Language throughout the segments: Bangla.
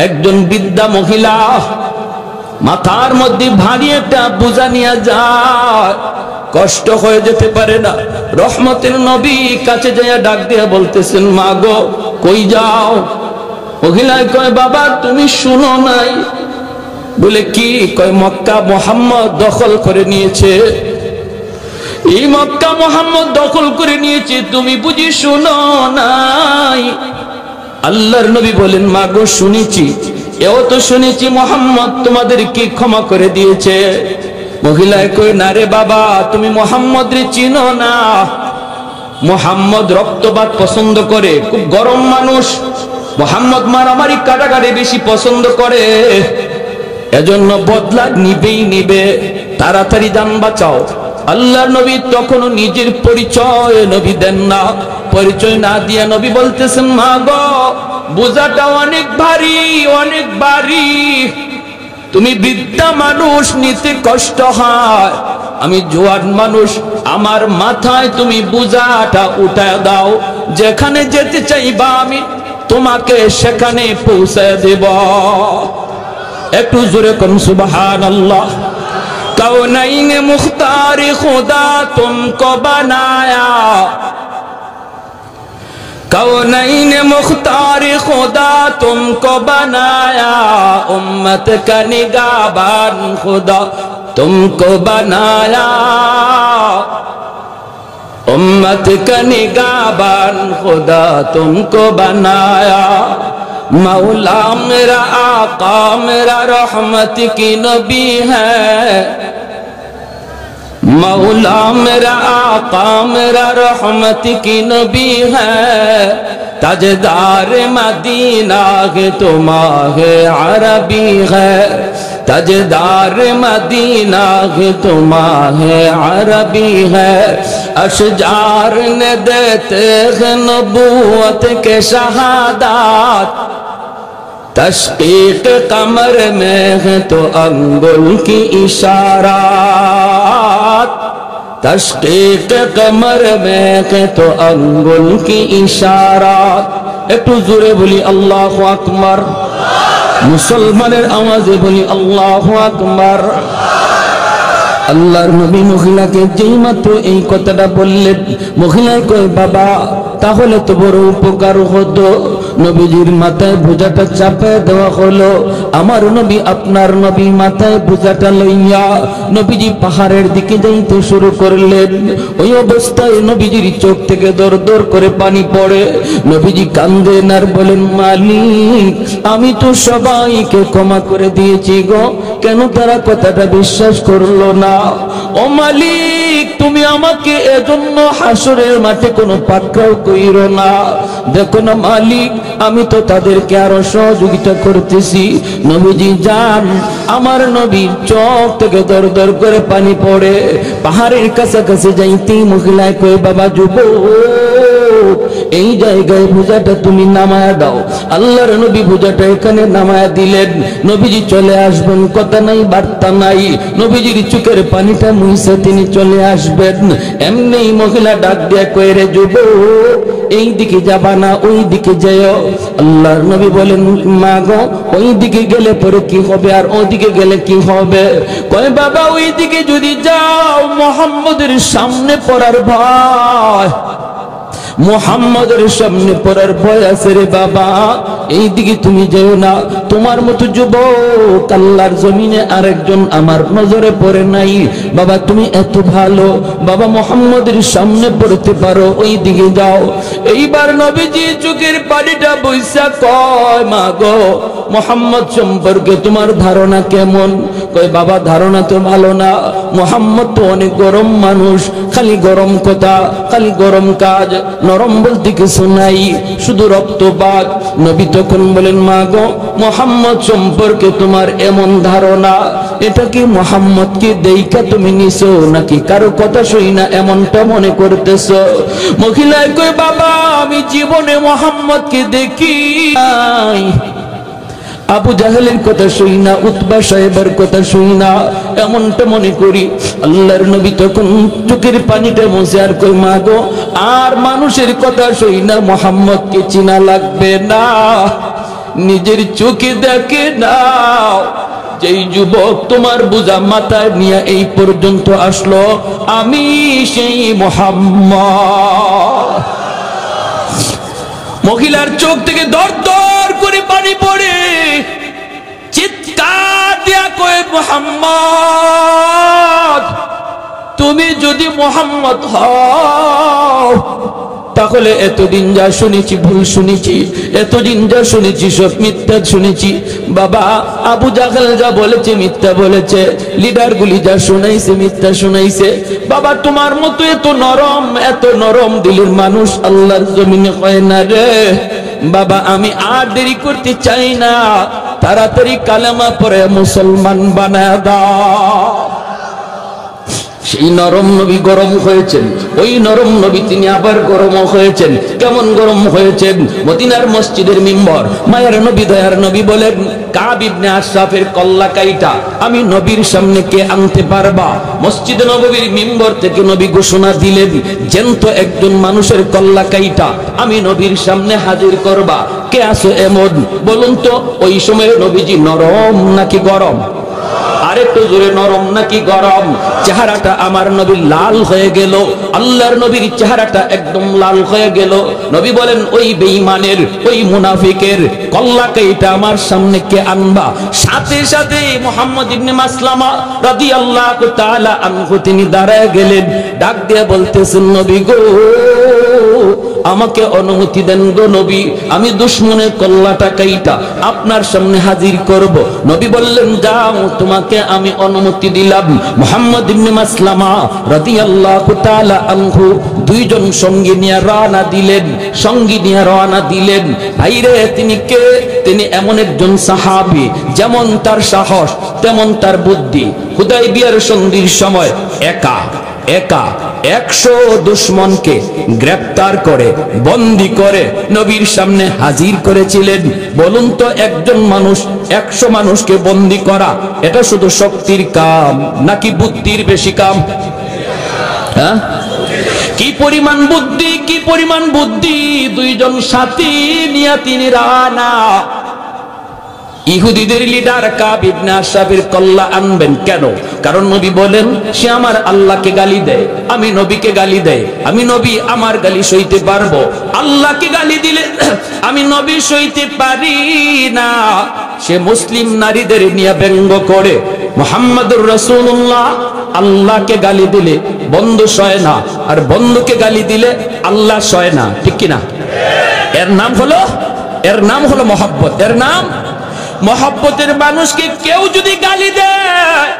একজন বৃদ্ধা মহিলা মাথার মধ্যে ভারী একটা বোঝা নিয়ে যায়, কষ্ট হয়ে যেতে পারে না। রহমতের নবী কাছে যাইয়া ডাক দিয়া বলতেছেন, মা গো কই যাও? মহিলায় কয়, বাবা তুমি শুনো নাই? বলে কি? কয় মক্কা মুহাম্মদ দখল করে নিয়েছে, এই মক্কা মুহাম্মদ দখল করে নিয়েছে, তুমি বুঝি শুনো নাই? আল্লাহর নবী বলেন, মা গো শুনেছি, এও তো শুনেছি মুহাম্মদ তোমাদের কি ক্ষমা করে দিয়েছে। মহিলায় কই, না রে বাবা, তুমি মুহাম্মদ রে চিনো না। মুহাম্মদ রক্তপাত পছন্দ করে, খুব গরম মানুষ। মুহাম্মদ মারামারি কাটাকাটি বেশি পছন্দ করে, এজন্য বদলা নিবেই নিবে, তাড়াতাড়ি জান বাঁচাও। আল্লাহর নবী তখনও নিজের পরিচয় নবী দেন না। পরিচয় না দিয়া নবী বলতেছেন, মা গো বোঝাটা অনেক ভারী, অনেক ভারী, তুমি বৃদ্ধা মানুষ, নিতে কষ্ট হয়, আমি জোয়ান মানুষ, আমার মাথায় তুমি বোঝাটা উঠায় দাও, যেখানে যেতে চাইবা আমি তোমাকে সেখানে পৌঁছে দেব। একটু জোরে কোন সুবহানাল্লাহ। कौनैन मुख्तार खुदा तुमको बनाया, कौनैन मुख्तार खुदा तुमको बनाया, उम्मत का निगाहबान खुदा तुमको बनाया, उम्मत का निगाहबान खुदा तुमको बनाया। मौला मेरा आका मेरा रहमत की नबी है, मौला मेरा आका मेरा रहमत की नबी है, ताजदार मदीना है तो माहे अरबी है, ताजदार मदीना है तो माहे अरबी है। अशजार ने देते हैं नबूवत के शहादात, तशकीक कमर में है तो अंगुल की इशारात, तशकीक कमर में है तो अंगुल की इशारात। একটু জোরে বলি আল্লাহু আকবার, মুসলমানের আওয়াজে বলি আল্লাহু আকবার। আল্লাহর নবী মহিলাকে যেই মাত্র এই কথাটা বললেন, মহিলায় কয়, বাবা তাহলে তো বড় উপকার হতো। নবীজির মাথায় বোঝাটা চাপায় দেওয়া হলো। আমার নবী আপনার নবী মাথায় বোঝাটা লইয়া নবীজি পাহাড়ের দিকে যাইতে শুরু করলেন। ওই অবস্থায় নবীজির চোখ থেকে দর দর করে পানি পড়ে। নবীজি কান্দেন আর বলেন, মালিক আমি তো সবাইকে ক্ষমা করে দিয়েছি গো, কেন তারা কথাটা বিশ্বাস করলো না? ও মালিক তুমি আমাকে এজন্য হাসরের মাঠে কোনো পাকড়াও কইরো না। দেখো না মালিক, আমি তো তাদেরকে আরো সহযোগিতা করতেছি। নবীজি যান, আমার নবীর চোখ থেকে দর দর করে পানি পড়ে। পাহাড়ের কাছাকাছি যাইতেই মহিলায় কয়, বাবা যুবক এই জায়গায় বোঝাটা তুমি নামায়া দাও। আল্লাহর নবী বোঝাটা এখানে নামায়া দিলেন। নবীজি চলে আসবেন, কথা নাই বার্তা নাই, নবীজির চোখের পানিটা মুছে তিনি চলে আসবেন। এমনি মহিলা ডাক দিয়া কয়, রে যুবক এই দিকে যাবা না, ওই দিকে যেও। আল্লাহর নবী বলেন, মা গো ওই দিকে গেলে পরে কি হবে, আর ওই দিকে গেলে কি হবে? কয়, বাবা ওই দিকে যদি যাও মুহাম্মদের সামনে পড়ার ভয়, মুহাম্মদের সামনে পড়ার ভয় আছে রে বাবা, এই দিকে তুমি যেও না। তোমার মতো যুবক আল্লাহর জমিনে আরেকজন আমার নজরে পড়ে নাই। বাবা তুমি এত ভালো, বাবা মুহাম্মদের সামনে পড়তে পারো, ওই দিকে যাও। এইবার নবীজি চোখের পানিটা বইসা কয়, মা গো মুহাম্মদ সম্পর্কে তোমার ধারণা কেমন? কয়, বাবা ধারণা তো ভালো না, মুহাম্মদ তো অনেক গরম মানুষ, খালি গরম কথা, খালি গরম কাজ, নরম বলতে কিছু নাই, শুধু রক্তপাত। নবী তখন বলেন, মা গো মুহাম্মদ সম্পর্কে তোমার এমন ধারণা, এটা কি মুহাম্মদকে দেইখা তুমি নিছো নাকি কারো কথা শুই না এমনটা মনে করতেছো? মহিলায় কই, বাবা আমি জীবনে মুহাম্মদকে দেখি নাই, আবু জাহেলের কথা শুই না, উতবা সাহেবের কথা শুই না, এমনটা মনে করি। আল্লাহর নবী তখন চোখের পানিটা মুছে আর কই, মা গো আর মানুষের কথা শুই না, মুহাম্মদকে চিনা লাগবে না। নিজের চোখে দেখে নাও। যেই যুবক তোমার বোঝা মাথায় নিয়ে এই পর্যন্ত আসলো, আমি সেই মুহাম্মদ। মহিলার চোখ থেকে দর দর করে পানি পড়ে, চিৎকার দিয়া কয়, মুহাম্মদ, তুমি যদি মুহাম্মদ হও তাহলে এতদিন যা শুনেছি ভুল শুনেছি, এতদিন যা শুনেছি সব মিথ্যা শুনেছি। বাবা, আবু জাহেল যা বলেছে মিথ্যা বলেছে, লিডারগুলি যা শুনাইছে মিথ্যা শুনাইছে। বাবা, তোমার মতো এত নরম দিলের মানুষ আল্লাহর জমিনে হয় না রে। বাবা, আমি আর দেরি করতে চাই না, তাড়াতাড়ি কালেমা পড়ে মুসলমান বানায় দাও। সেই নরম নবী গরম হয়েছেন, ওই নরম নবী তিনি আবার গরম হয়েছেন। কেমন গরম হয়েছেন? মদিনার মসজিদের মিম্বর, মায়ের নবী দয়ার নবী বলেন, কাব ইবনে আশরাফের কল্লা কাইটা আমি নবীর সামনে কে আনতে পারবা? মসজিদে নববীর মিম্বর থেকে নবী ঘোষণা দিলেন, জ্যান্ত একজন মানুষের কল্লা কাইটা আমি নবীর সামনে হাজির করবা। কে আছো এমন? বলুন তো, ওই সময় নবীজি নরম নাকি গরম? আরেকটু জোরে, নরম নাকি গরম? চেহারাটা আমার নবীর লাল হয়ে গেল, আল্লাহর নবীর চেহারাটা একদম লাল হয়ে গেল। নবী বলেন, ওই বেঈমানের, ওই মুনাফিকের কল্লাকাইটা আমার সামনে কে আনবা? সাথে সাথে মুহাম্মদ ইবনে মাসলামা রাদিয়াল্লাহু তাআলা আনহু তিনি দাঁড়ায় গেলেন, ডাক দিয়ে বলতেছেন, নবী গো, আমাকে অনুমতি দেন গো নবী, আমি দুশমনের কল্লাটা কাইটা আপনার সামনে হাজির করব। নবী বললেন, যাও, তোমাকে আমি অনুমতি দিলাম। মুহাম্মদ ইবনে মাসলামা রাদিয়াল্লাহু তাআলা আনহু দুইজন সঙ্গী নিয়ে রওনা দিলেন। ভাইরে, তিনি কে? তিনি এমন একজন সাহাবী, যেমন তার সাহস তেমন তার বুদ্ধি। হুদায়বিয়ার সন্ধির সময় একা 100 দুশমনকে গ্রেফতার করে বন্দী করে নবীর সামনে হাজির করেছিলেন। বলুন তো, একজন মানুষ 100 মানুষকে বন্দী করা, এটা শুধু শক্তির কাম নাকি বুদ্ধির বেশি কাম? হ্যাঁ, কি পরিমাণ বুদ্ধি, কি পরিমাণ বুদ্ধি! দুইজন সাথী নিয়ে তিনি রানা। ইহুদিদের লিডার কাব ইবনে আশরাফের কল্লা আনবেন কেন? কারণ নবী বলেন, সে আমার আল্লাহকে গালি দেয়, আমি নবীকে গালি দেয়, আমি নবী আমার গালি সইতে পারবো, আল্লাহকে গালি দিলে আমি নবী সইতে পারি না। সে মুসলিম নারীদের নিয়ে ব্যঙ্গ করে, মুহাম্মদুর রাসূলুল্লাহ আল্লাহকে গালি দিলে বন্ধু সয় না, আর বন্ধুকে গালি দিলে আল্লাহ সয় না, ঠিক কিনা? এর নাম হলো মহব্বত। এর নাম মহব্বতের মানুষকে কেউ যদি গালি দেয়,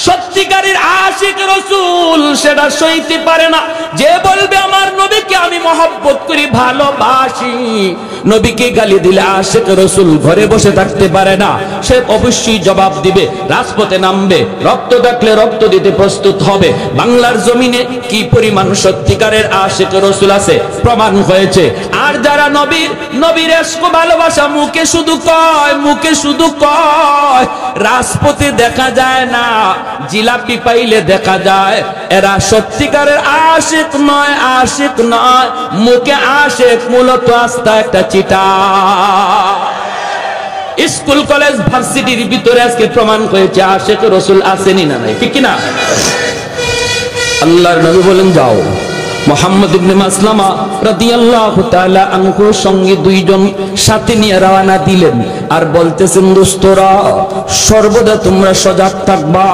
সত্যিকারের আশিক রাসূল সেটা সইতে পারে না। যে বলবে আমার নবীকে আমি মহব্বত করি, ভালোবাসি, নবীকে গালি দিলে আশিক রাসূল ঘরে বসে থাকতে পারে না, সে অবশ্যই জবাব দিবে, রাজপথে নামবে, রক্ত দেখলে রক্ত দিতে প্রস্তুত হবে। বাংলার জমিনে কি পরিমাণ সত্যিকারের আশিক রাসূল আছে প্রমাণ হয়েছে। আর যারা নবীর ইশক ভালোবাসা মুখে শুধু কয়, রাজপথে দেখা যায় না, জিলাপি পাইলে দেখা যায়, এরা সত্যিকারের আশিক নয়, মুখে আশিক, মূলত আস্থা একটা চিটা। স্কুল কলেজ ভার্সিটির ভিতরে আজকে প্রমাণ হয়েছে আশিক রাসূল আসেনি না নাই, ঠিক কিনা? আল্লাহর নবী বলেন, যাও। মুহাম্মদ ইবনে মাসলামা রাদিয়াল্লাহু তাআলা আনহুর সঙ্গে দুইজন সাথে নিয়ে রওনা দিলেন, আর বলতেছেন, দোস্তরা, সর্বদা তোমরা সজাগ থাকবা,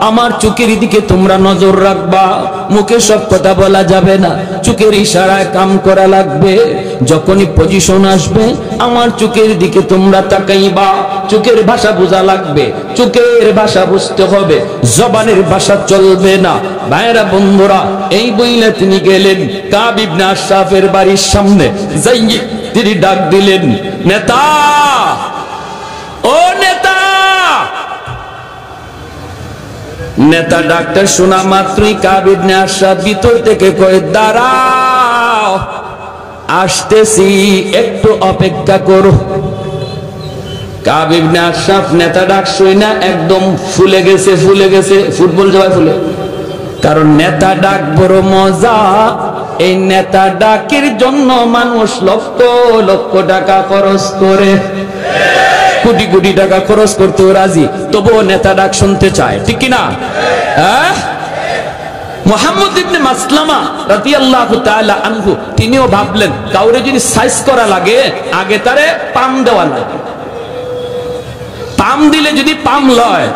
আমার চোখের দিকে তোমরা নজর রাখবা, মুখে সব কথা বলা যাবে না, চোখের ইশারায় কাম করা লাগবে। যখনই পজিশন আসবে আমার চোখের দিকে তোমরা তাকাইবা, চোখের ভাষা বোঝা লাগবে, চোখের ভাষা বুঝতে হবে, জবানের ভাষা চলবে না। ভাইরা বন্ধুরা, এই বইলে তিনি গেলেন কাব ইবনে আশরাফের বাড়ির সামনে, যাই তিনি ডাক দিলেন, নেতা, ও নেতা! নেতা ডাক্তার শোনা মাত্রই কাব ইবনে আশরাফ ভিতর থেকে কয়, দাঁড়াও, আসতেছি, একটু অপেক্ষা করো। কাব ইবনে আশরাফ নেতা ডাক শুনে একদম ফুলে গেছে, ফুটবল জবাই ফুলে। কারণ নেতা ডাক বড় মজা, এই নেতা ডাকের জন্য মানুষ লক্ষ লক্ষ টাকা খরচ করে। কোটি কোটি টাকা খরচ করতেও রাজি, তবুও নেতা ডাক শুনতে চায়, ঠিক কিনা? হ্যাঁ, মুহাম্মদ ইবনে মাসলামা রাদিয়াল্লাহু তাআলা আনহু তিনিও ভাবলেন কাউরে যদি সাইজ করা লাগে আগে তারে পাম দেওয়া লাগে, পাম দিলে যদি পাম লয়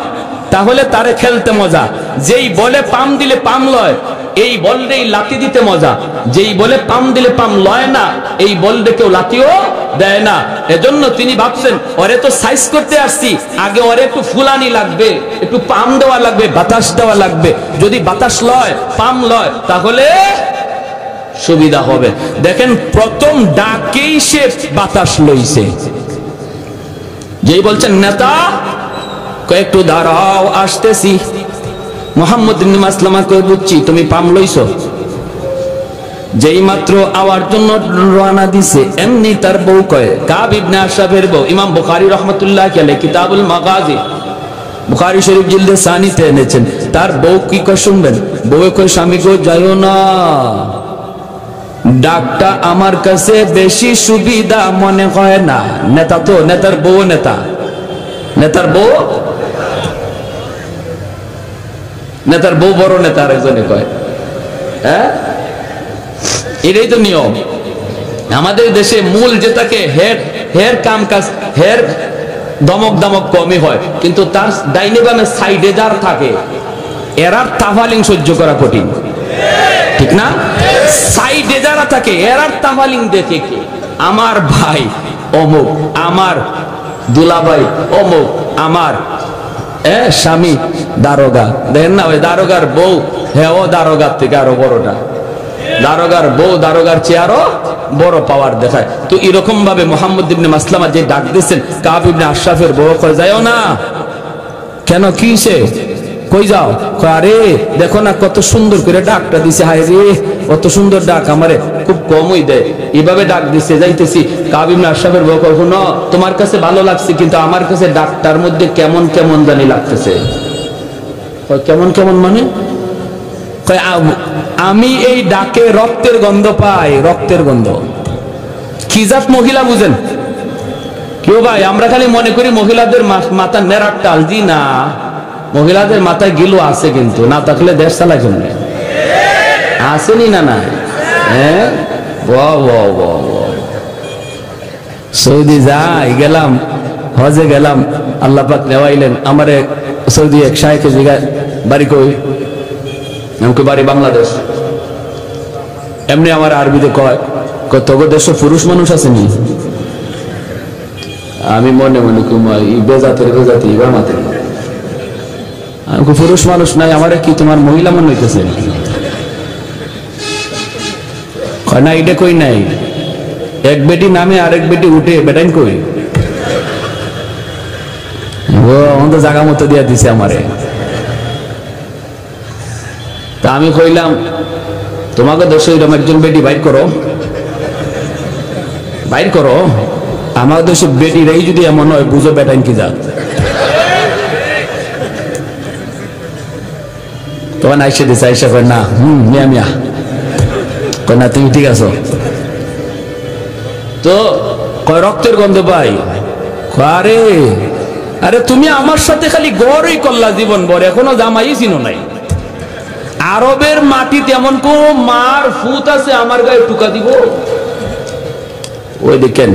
তাহলে তারে খেলতে মজা, যেই বলে পাম দিলে পাম লয় এই বলটাই লাথি দিতে মজা, যেই বলে পাম দিলে পাম লয় না এই বলটা কেউ লাথিও দেয় না। এজন্য তিনি ভাবছেন ওরে তো সাইজ করতে আসছি, আগে ওরে একটু ফুলানি লাগবে, একটু পাম দেওয়া লাগবে, বাতাস দেওয়া লাগবে, যদি বাতাস লয় পাম লয় তাহলে সুবিধা হবে। দেখেন প্রথম ডাকেই সে বাতাস লইছে, যেই বলছেন নেতা একটু দাঁড়াও আসতেছি, মুহাম্মদ ইবনে মাসলামা কই বুঝছি তুমি পাম লইছো, যেই মাত্র আওয়ার জন্য রওনা দিছে এমনি তার বউ কয়, কাব ইবনে আশরাফের বউ, ইমাম বুখারী রাহমাতুল্লাহ আলাইহি কিতাবুল মাগাজি বুখারী শরীফ জিলদে সানিতে এনেছেন, তার বউ কি কয় শুনবেন, বউ কয় স্বামী গো যাইও না, ডাকটা আমার কাছে বেশি সুবিধা মনে হয় না। নেতা তো, নেতার বউ নেতা, নেতার বউ, নেতার বউ বড় নেতা আরেকজনে কয়, হ্যাঁ এটাই তো নিয়ম আমাদের দেশে। মূল যেটাকে হের হের কাম কাজ, হের দমক দমক কমই হয়, কিন্তু তার ডাইনে বামে সাইডে যার থাকে এরার তাফালিং সহ্য করা কঠিন, ঠিক না? সাইডে যারা থাকে এরার তাফালিং দেখে কি আমার ভাই অমুক, আমার দুলাভাই অমুক, আমার স্বামী দারোগা, দেখেন না ওই দারোগার বউ, হ্যাঁ ও দারোগার থেকে আরো বড়টা, দারোগার বউ দারোগার চেয়ে আরো বড় পাওয়ার দেখায়। তো এরকম ভাবে মুহাম্মদ ইবনে মাসলামা যে ডাক দিচ্ছেন কাব ইবনে আশরাফের বউ কয় যাও না, কেন কি সে কই যাও, আরে দেখো না কত সুন্দর করে ডাকটা দিছে, হায় রে কত সুন্দর ডাক, আমারে খুব কমই দেয়, এইভাবে ডাক দিছে যাইতেছি। কাব ইবনে আশরাফের বউ কয় শোনো তোমার কাছে ভালো লাগছে কিন্তু আমার কাছে ডাকটার মধ্যে কেমন কেমন জানি লাগতেছে। কেমন কেমন মানে, আমি এই ডাকে রক্তের গন্ধ পাই, রক্তের গন্ধ। কি জাত মহিলা বুঝেন কেউ ভাই? আমরা খালি মনে করি মহিলাদের মাথা নেড়ার টাল, জি না, মহিলাদের মাথায় গিলো আছে, কিন্তু না থাকলে দেশ চালায় কেমনে, আসেনি না না? হ্যাঁ সৌদি যাই গেলাম, হজে গেলাম, আল্লাহ পাক নেওয়াইলেন আমারে সৌদি এক শায়েখে জিগায় বাড়ি কই, আমাকে বাড়ি বাংলাদেশ। এমনি আমার আরবিতে কয় তোর দেশে পুরুষ মানুষ আসেনি? আমি মনে মনে বেজাতের বেজাতে মাতের, পুরুষ মানুষ নাই, আমার কি তোমার মহিলা মনে হইতেছে? না এটা কই নাই, এক বেটি নামে আরেক বেটি উঠে বেটাইন কই, ও আমাদের জায়গা মতো দিয়া দিছে আমারে। তা আমি কইলাম তোমাকে দেশে এরকম একজন বেটি বাইর করো, বাইর করো, আমার দেশে বেটিরাই যদি এমন হয় বুঝো বেটাইন কি জাত। তখন আইসে দিছে, আইসা কয় না মিয়া মিয়া, কয় না তুমি ঠিক আছো তো, কয় রক্তের গন্ধ পাই, আরে আরে তুমি আমার সাথে খালি গড়ই করলা জীবন ভর, এখনো জামাই চিনো নাই। আরবের মাটিতে এমন কোন মার ফুত আছে আমার গায়ে টুকা দিব? ওই দেখেন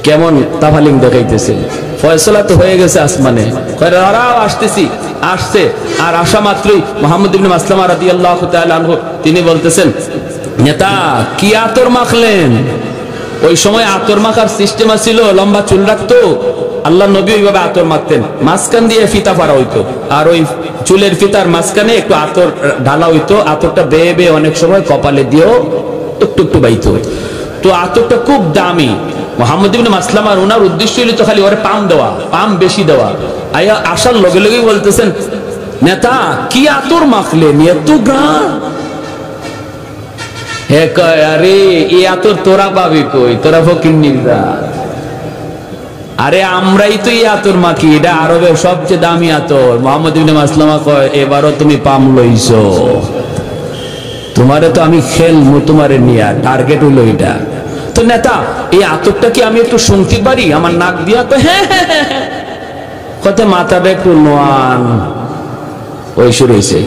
কেমন তাফালিং দেখাইতেছে। ফয়সালা তো হয়ে গেছে আসমানে, আসতেছি, আসছে, আর আসা মাত্রই মুহাম্মদ ইবনে মাসলামা রাদিয়াল্লাহু তাআলা আনহু তিনি বলতেছেন নেতা কি আতর মাখলেন? ওই সময় আতর মাখার সিস্টেম ছিল, লম্বা চুল রাখতো, আল্লাহ নবী ওইভাবে আতর মাখতেন, মাঝখান দিয়ে ফিতা পারা হইতো, আর ওই চুলের ফিতার মাঝখানে একটু আতর ঢালা হইতো, আতরটা বেয়ে বেয়ে অনেক সময় কপালে দিয়েও একটু একটু বাইতো। তো আতরটা খুব দামি। মুহাম্মদ ইবনে মাসলামার ওনার উদ্দেশ্য হইল তো খালি ওরে পাম দেওয়া, পাম বেশি দেওয়া। আয়া আসার লগে লগেই বলতেছেন নেতা কি আতর মাখলেন, এত গ্রাম? হে কয় আরে এই আতর তোরা পাবি কই, তোরা ফকিন্নির জাত, আরে আমরাই তো এই আতর মাখি, এটা আরবের সবচেয়ে দামি আতর। মুহাম্মদ ইবনে মাসলামা কয় এবারও তুমি পাম লইছো, তোমারে তো আমি খেলবো, তোমারে নিয়া টার্গেট হইলো এটা। তো তো নেতা, এই আতরটা কি আমি একটু শুনতে পারি আমার নাক দিয়া? হ্যাঁ হ্যাঁ হ্যাঁ, কত মাথাটা একটু নোয়ান। ওই শুরু হয়েছে,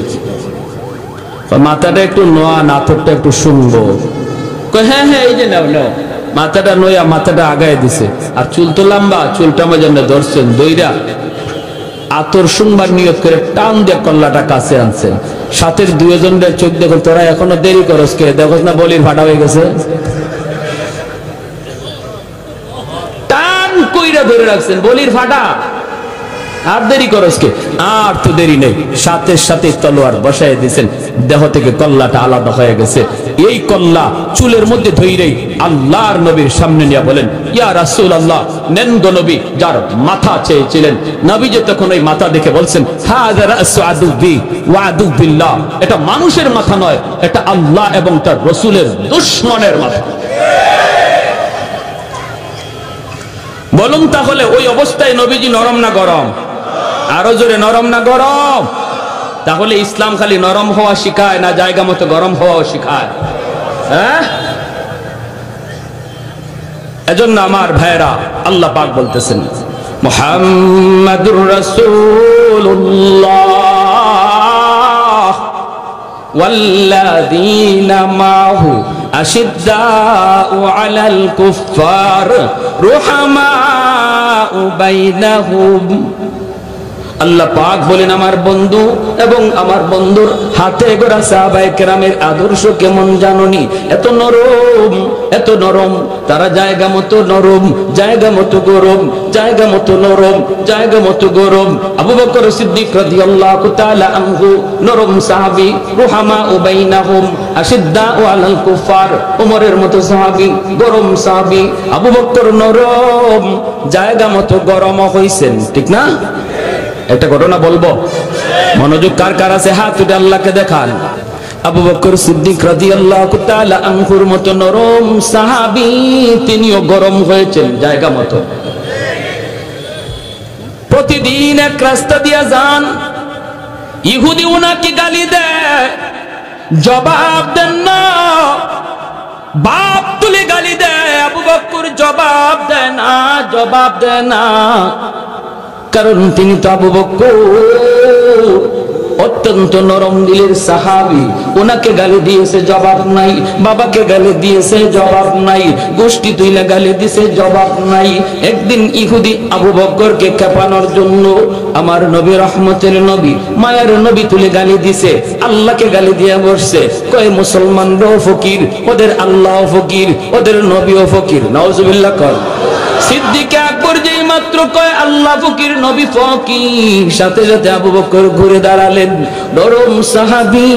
মাথাটা একটু নোয়ান, আতরটা একটু শুনবো। হ্যাঁ হ্যাঁ, এই যে নাও নাও। মাথাটা নয়া মাথাটা আগায় দিছে, আর চুল তো লম্বা, চুলটা আমার জন্য ধরছেন দইরা আতর শুনবার নিয়ত করে টান দিয়ে কল্লাটা কাছে আনছেন। সাথের দুজনের চোখ দেখো, তোরা এখনো দেরি করস কে? দেখো না বলির ফাটা হয়ে গেছে, টান কইরা ধরে রাখছেন বলির ফাটা। আর দেরি করস কে? আর তো দেরি নেই, সাথে সাথে তলোয়ার বসায় দিয়েছেন, দেহ থেকে কল্লাটা আলাদা হয়ে গেছে। এই কল্লা চুলের মধ্যে ধইরেই আল্লাহর নবীর সামনে নিয়ে বলেন, ইয়া রাসূলুল্লাহ, নেন গো নবী। যার মাথা চেয়েছিলেন, নবী যে তখন ওই মাথা দেখে বলছেন, হাযা রাসু আদুবি ওয়া আদু বিল্লাহ, এটা মানুষের মাথা নয়, এটা আল্লাহ এবং তার রাসূলের দুশমনের মাথা। বলুন তাহলে ওই অবস্থায় নবীজি নরম না গরম? আরো জোরে, নরম না গরম? তাহলে ইসলাম খালি নরম হওয়া শিখায় না জায়গা মতো গরম হওয়াও শিখায়? হ্যাঁ, এজন্য আমার ভাইরা আল্লাহ পাক বলতেছেন, মুহাম্মাদুর রাসূলুল্লাহ ওয়াল্লাযীনা মাহু আশিদ্দাউ আলাল কুফফার রুহামাউ বাইনাহুম। আল্লাহ পাক বলেন, আমার বন্ধু এবং আমার বন্ধুর হাতে গড়া সাহাবায়ে কেরামের আদর্শ কেমন জাননি? এত নরম, এত নরম, তারা জায়গা মতো নরম, জায়গা মতো গরম, জায়গা মতো নরম, জায়গা মতো গরম। আবু বকর সিদ্দিক রাদিয়াল্লাহু তাআলা আনহু নরম সাহাবী, রুহামাউ বাইনাহুম আশিদ্দাউ আলাল কুফার। ওমরের মতো সাহাবী, গরম সাহাবী। আবু বকর নরম, জায়গা মতো গরম হইছেন, ঠিক না? একটা ঘটনা বলবো, মনোযোগ কার কার আছে হাত উঠে আল্লাহকে দেখান। আবু বকর সিদ্দিক রাদিয়াল্লাহু তাআলা আনহুর মতো নরম সাহাবী, তিনিও গরম হয়েছেন জায়গা মতো। প্রতিদিন এক রাস্তা দিয়া যান, ইহুদি উনাকে গালি দেয়, জবাব দেন না। বাপ তুলে গালি দেয়, আবু বকর জবাব দেয় না, জবাব দেয় না। কারণ তিনি তো আবু বকর অত্যন্ত নরম দিলের সাহাবী, ওনাকে গালি দিয়েছে জবাব নাই, বাবাকে গালি দিয়েছে জবাব নাই, গোষ্ঠী তুইলা গালি দিয়েছে জবাব নাই। একদিন ইহুদি আবু বকরকে খেপানোর জন্য আমার নবী, রহমতের নবী, মায়ের নবী তুলে গালি দিছে, আল্লাহকে গালি দিয়ে বসছে। কয় মুসলমানরাও ফকির, ওদের আল্লাহও ফকির, ওদের নবীও ফকির। নাউজুবিল্লাহ কর। সিদ্দিক আকবর যেই মাত্র কয় আল্লাহ ফকির, নবী ফকির, সাথে সাথে আবু বকর ঘুরে দাঁড়ালেন। নরম সাহাবী,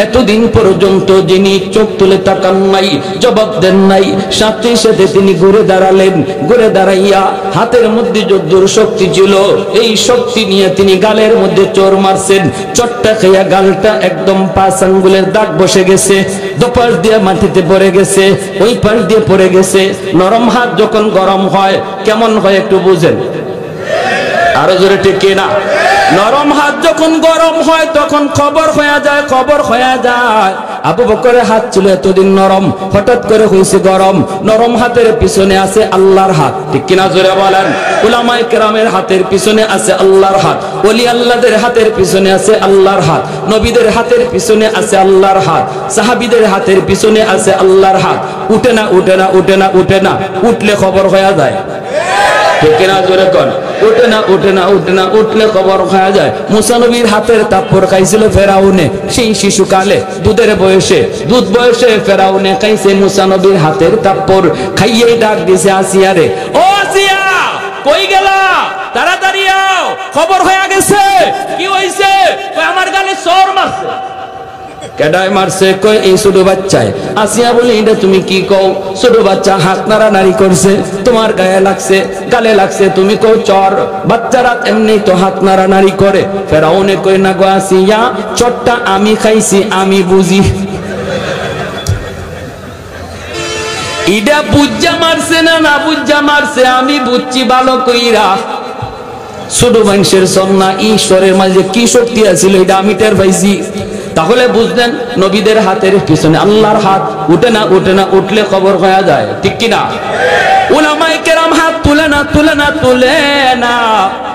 এতদিন পর্যন্ত যিনি চোখ তুলে তাকান নাই, জবাব দেন নাই, সাথে সাথে তিনি ঘুরে দাঁড়ালেন। ঘুরে দাঁড়াইয়া হাতের মধ্যে যদ্দুর শক্তি ছিল, এই শক্তি নিয়ে তিনি গালের মধ্যে চোর মারছেন। চটটা খেয়া গালটা একদম 5 আঙ্গুলের দাগ বসে গেছে, দোপাশ দিয়ে মাটিতে পড়ে গেছে, ওই পাশ দিয়ে পড়ে গেছে। নরম হাত যখন গরম হয় কেমন হয় একটু বুঝেন? আরো জোরে ঠিক না? নরম হাত যখন গরম হয় তখন খবর হয়ে যায়, খবর হয়ে যায়। আবু বকরের হাত ছিল এতদিন নরম, হঠাৎ করে হয়েছে গরম। নরম হাতের পিছনে আছে আল্লাহর হাত, ঠিক কিনা জোরে বলেন? উলামায়ে কেরামের হাতের পিছনে আছে আল্লাহর হাত, ওলি আল্লাহদের হাতের পিছনে আছে আল্লাহর হাত, নবীদের হাতের পিছনে আছে আল্লাহর হাত, সাহাবীদের হাতের পিছনে আছে আল্লাহর হাত। উঠে না, উঠে না, উঠে না, উঠে না, উঠলে খবর হয়ে যায়, ঠিক কিনা জোরে কোন? উঠে না, উঠে না, উঠে না, উঠলে খবর হয়ে যায়। মুসা নবীর হাতের তাপ্পর খাইছিল ফেরাউনে, সেই শিশুকালে দুধের বয়সে, দুধ বয়সে ফেরাউনে খাইছে মুসা নবীর হাতের তাপ্পর। খাইয়েই ডাক দিছে আসিয়া রে, ও আসিয়া কই গেলা, তাড়াতাড়ি আও, খবর হয়ে গেছে। কি হইছে? আমার গালে চোর মারছে। কেডায় মারছে? কয় এই ছোট বাচ্চায়। আসিয়া বলে, এটা তুমি কি কও? ছোট বাচ্চা হাত নাড়ানাড়ি করছে, তোমার গায়ে লাগছে, গালে লাগছে, তুমি কও চর। বাচ্চারা এমনি তো হাত নাড়ানাড়ি করে। ফেরাউনে কই, না গো আসিয়া, চটটা আমি খাইছি, আমি বুঝি। ইডা বুজ্জা মারছে না না বুজ্জা মারছে আমি বুঝছি ভালো কইরা। ছোট মানুষের সন্না, ঈশ্বরের মাঝে কি শক্তি আছিল এটা আমি টের পাইছি। তাহলে বুঝলেন নবীদের হাতের পিছনে আল্লাহর হাত উঠে না, উঠে না, উঠলে খবর হয়ে যায়, ঠিক কিনা? উলামায়ে কেরাম হাত তুলে না, তুলে না, তুলে না।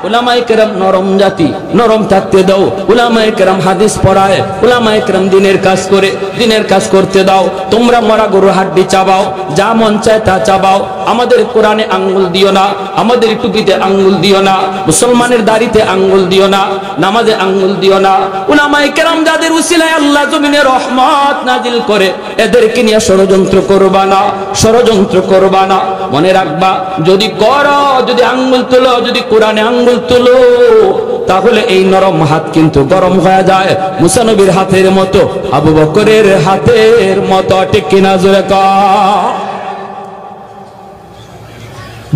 উলামায়ে কেরাম নরম জাতি, নরম থাকতে দাও। উলামায়ে কেরাম হাদিস পড়ায়, উলামায়ে কেরাম দিনের কাজ করে, দিনের কাজ করতে দাও। তোমরা মরা গরুর হাড্ডি চাবাও, যা মন চায় তা চাবাও। আমাদের কোরআনে আঙ্গুল দিও না, আমাদের টুপিতে আঙ্গুল দিও না, মুসলমানের দাড়িতে আঙ্গুল দিও না, নামাজে আঙ্গুল দিও না। উলামায়ে কেরাম যাদের উসিলায় আল্লাহ জমিনে রহমত নাজিল করে, এদেরকে নিয়ে ষড়যন্ত্র করবা না, ষড়যন্ত্র করবা না। মনে রাখবা, যদি করো, যদি আঙ্গুল তুলো, যদি কোরআনে আঙ্গুল তুলো, তাহলে এই নরম হাত কিন্তু গরম হয়ে যায় মুসা নবীর হাতের মতো, আবু বকরের হাতের মতো, ঠিক কিনা? জোরে কও।